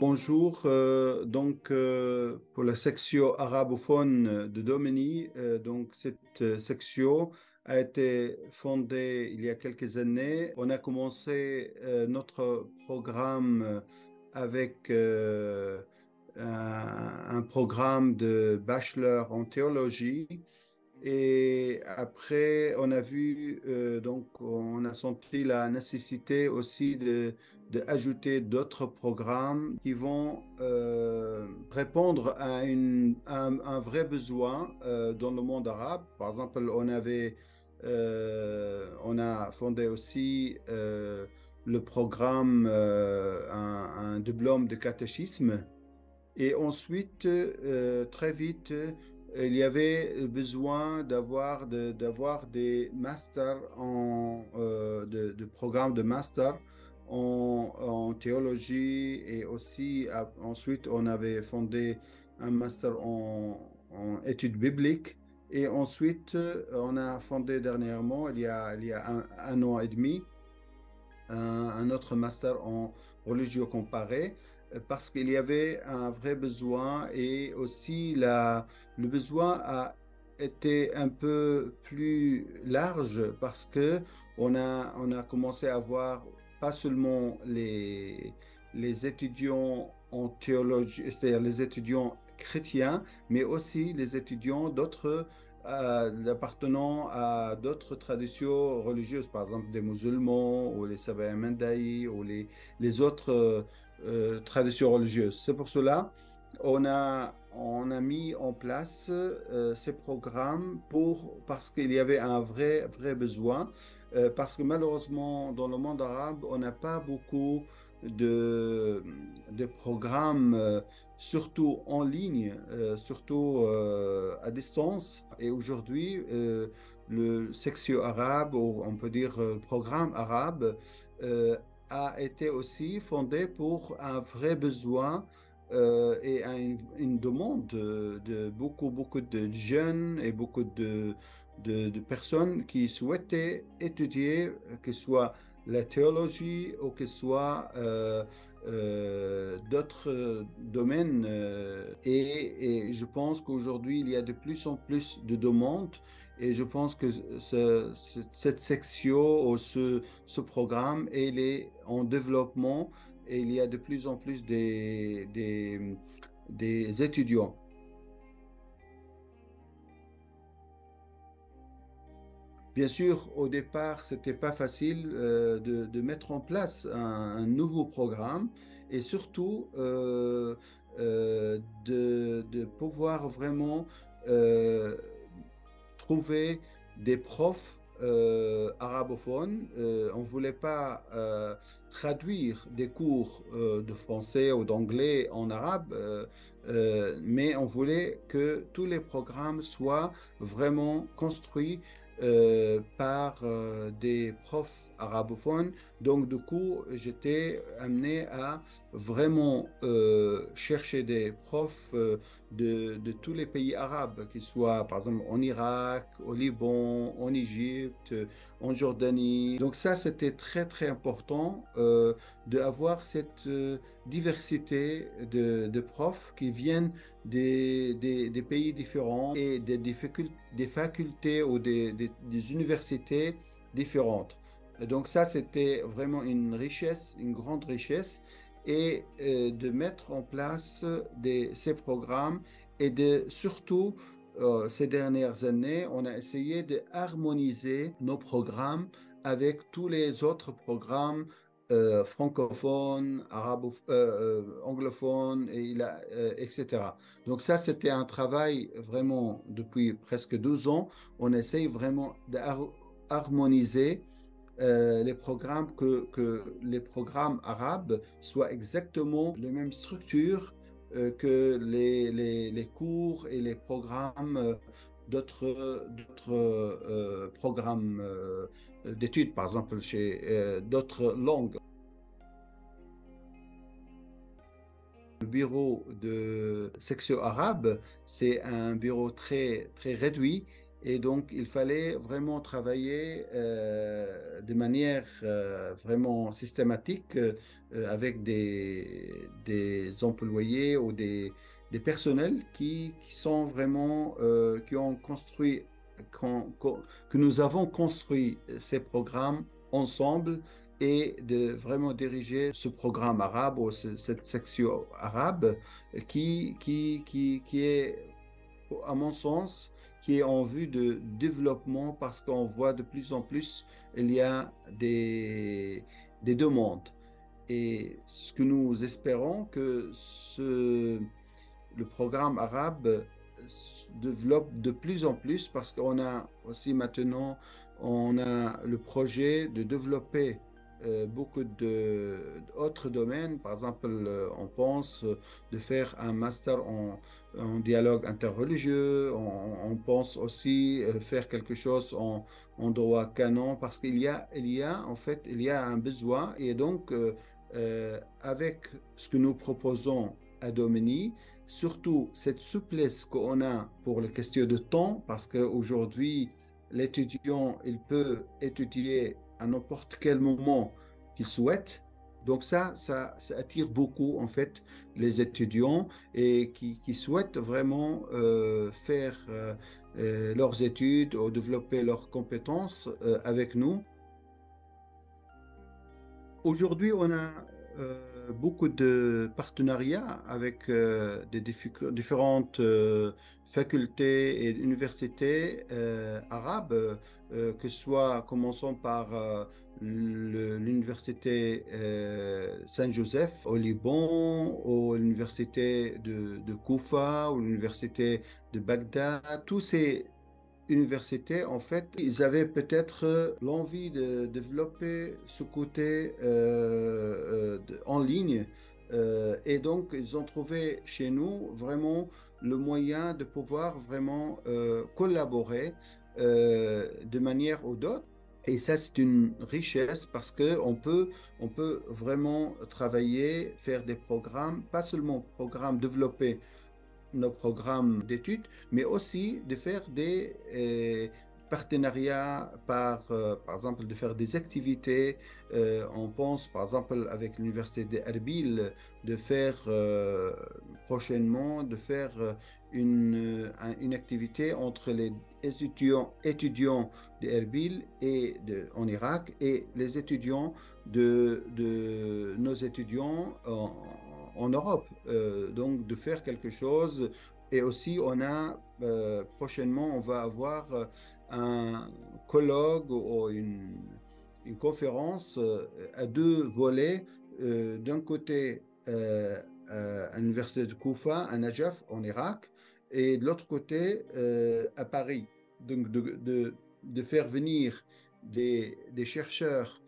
Bonjour, pour la section arabophone de Domini, cette section a été fondée il y a quelques années. On a commencé notre programme avec un programme de bachelor en théologie. Et après, on a vu, on a senti la nécessité aussi d'ajouter d'autres programmes qui vont répondre à un vrai besoin dans le monde arabe. Par exemple, on a fondé aussi le programme, un diplôme de catéchisme. Et ensuite, très vite, il y avait besoin d'avoir des masters de programmes de master en théologie et aussi ensuite on avait fondé un master en études bibliques et ensuite on a fondé dernièrement, il y a un an et demi, un autre master en religion comparée parce qu'il y avait un vrai besoin et aussi le besoin a été un peu plus large parce que on a commencé à voir pas seulement les étudiants en théologie, c'est-à-dire les étudiants chrétiens, mais aussi les étudiants appartenant à d'autres traditions religieuses, par exemple des musulmans ou les Sabaï Mendaï ou les autres traditions religieuses. C'est pour cela on a mis en place ces programmes parce qu'il y avait un vrai besoin, parce que malheureusement dans le monde arabe, on n'a pas beaucoup de, de programmes surtout en ligne, surtout à distance. Et aujourd'hui, le section arabe, ou on peut dire programme arabe, euh, a été aussi fondé pour un vrai besoin et une demande de beaucoup de jeunes et beaucoup de personnes qui souhaitaient étudier, que ce soit la théologie ou que ce soit d'autres domaines. Et je pense qu'aujourd'hui, il y a de plus en plus de demandes et je pense que cette section ou ce programme, il est en développement et il y a de plus en plus des étudiants. Bien sûr, au départ, c'était pas facile de mettre en place un nouveau programme et surtout de pouvoir vraiment euh, trouver des profs arabophones. On ne voulait pas traduire des cours de français ou d'anglais en arabe, mais on voulait que tous les programmes soient vraiment construits par des profs arabophones. Donc, du coup, j'étais amené à vraiment chercher des profs de tous les pays arabes, qu'ils soient par exemple en Irak, au Liban, en Égypte, en Jordanie. Donc ça, c'était très important d'avoir cette diversité de profs qui viennent des pays différents et des facultés ou des universités différentes. Donc ça, c'était vraiment une richesse, une grande richesse, et de mettre en place ces programmes et surtout, ces dernières années, on a essayé de harmoniser nos programmes avec tous les autres programmes francophones, anglophones, etc. Donc ça, c'était un travail vraiment depuis presque 12 ans. On essaye vraiment d'harmoniser les programmes, que les programmes arabes soient exactement la même structure que les cours et les programmes d'autres programmes d'études, par exemple chez d'autres langues. Le bureau de section arabe, c'est un bureau très réduit Et donc, il fallait vraiment travailler de manière vraiment systématique avec des employés ou des personnels qui sont vraiment, qui ont construit, que nous avons construit ces programmes ensemble et de vraiment diriger ce programme arabe ou cette section arabe qui est, à mon sens, qui est en vue de développement parce qu'on voit de plus en plus, il y a des demandes. Et ce que nous espérons que le programme arabe se développe de plus en plus parce qu'on a aussi maintenant, on a le projet de développer beaucoup d'autres domaines. Par exemple, on pense de faire un master en dialogue interreligieux. On pense aussi faire quelque chose en droit canon parce qu'il y a en fait, il y a un besoin. Et donc, avec ce que nous proposons à Domini, surtout cette souplesse qu'on a pour les questions de temps, parce qu'aujourd'hui, l'étudiant, il peut étudier à n'importe quel moment qu'il souhaite. Donc ça attire beaucoup en fait les étudiants et qui souhaitent vraiment faire leurs études ou développer leurs compétences avec nous. Aujourd'hui, on a beaucoup de partenariats avec différentes facultés et universités arabes, que ce soit commençant par l'université Saint-Joseph au Liban, ou l'université de Koufa, ou l'université de Bagdad. Tous ces université, en fait, ils avaient peut-être l'envie de développer ce côté en ligne. Et donc, ils ont trouvé chez nous vraiment le moyen de pouvoir vraiment collaborer de manière ou d'autre. Et ça, c'est une richesse parce on peut vraiment travailler, faire des programmes, pas seulement programmes développés nos programmes d'études, mais aussi de faire des partenariats par exemple, de faire des activités. On pense, par exemple, avec l'Université d'Erbil, de faire prochainement, de faire une activité entre les étudiants d'Erbil en Irak et les étudiants de nos étudiants en Europe. Donc, de faire quelque chose. Et aussi, prochainement, on va avoir un colloque ou une conférence à deux volets. D'un côté, à l'université de Koufa, à Najaf, en Irak, et de l'autre côté, à Paris. Donc, de faire venir des chercheurs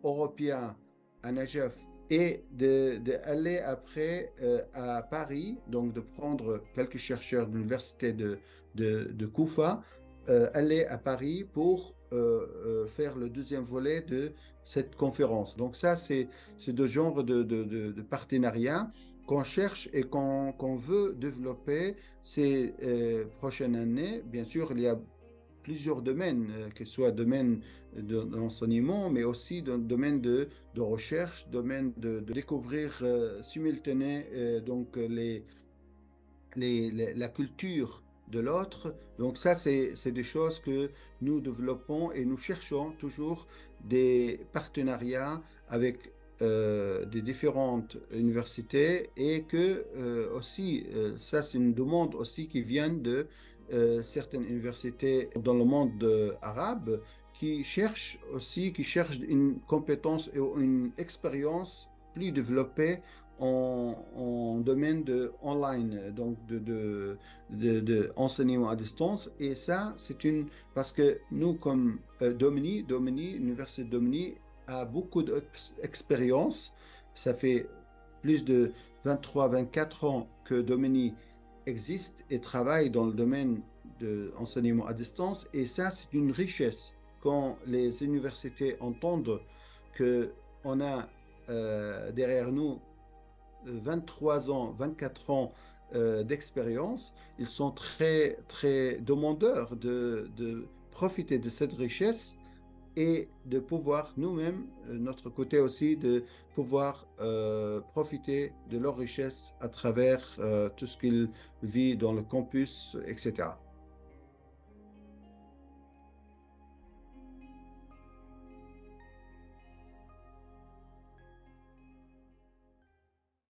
européen à Najaf et d'aller après à Paris, donc de prendre quelques chercheurs de l'université de Koufa, aller à Paris pour faire le deuxième volet de cette conférence. Donc ça, c'est deux genres de partenariats qu'on cherche et qu'on veut développer ces prochaines années. Bien sûr, il y a plusieurs domaines, que ce soit domaine d'enseignement, mais aussi dans le domaine de recherche, domaine de découvrir simultanément donc la culture de l'autre. Donc ça, c'est des choses que nous développons et nous cherchons toujours des partenariats avec des différentes universités et que aussi, ça c'est une demande aussi qui vient de certaines universités dans le monde arabe qui cherchent une compétence et une expérience plus développée en domaine de online, donc de enseignement à distance. Et ça, parce que nous, comme l'Université de Domini a beaucoup d'expérience. Ça fait plus de 23-24 ans que Domini existe et travaille dans le domaine de enseignement à distance. Et ça, c'est une richesse. Quand les universités entendent qu'on a derrière nous 23 ans, 24 ans d'expérience, ils sont très, très demandeurs de profiter de cette richesse et de pouvoir nous-mêmes, notre côté aussi, de pouvoir profiter de leur richesse à travers tout ce qu'ils vivent dans le campus, etc.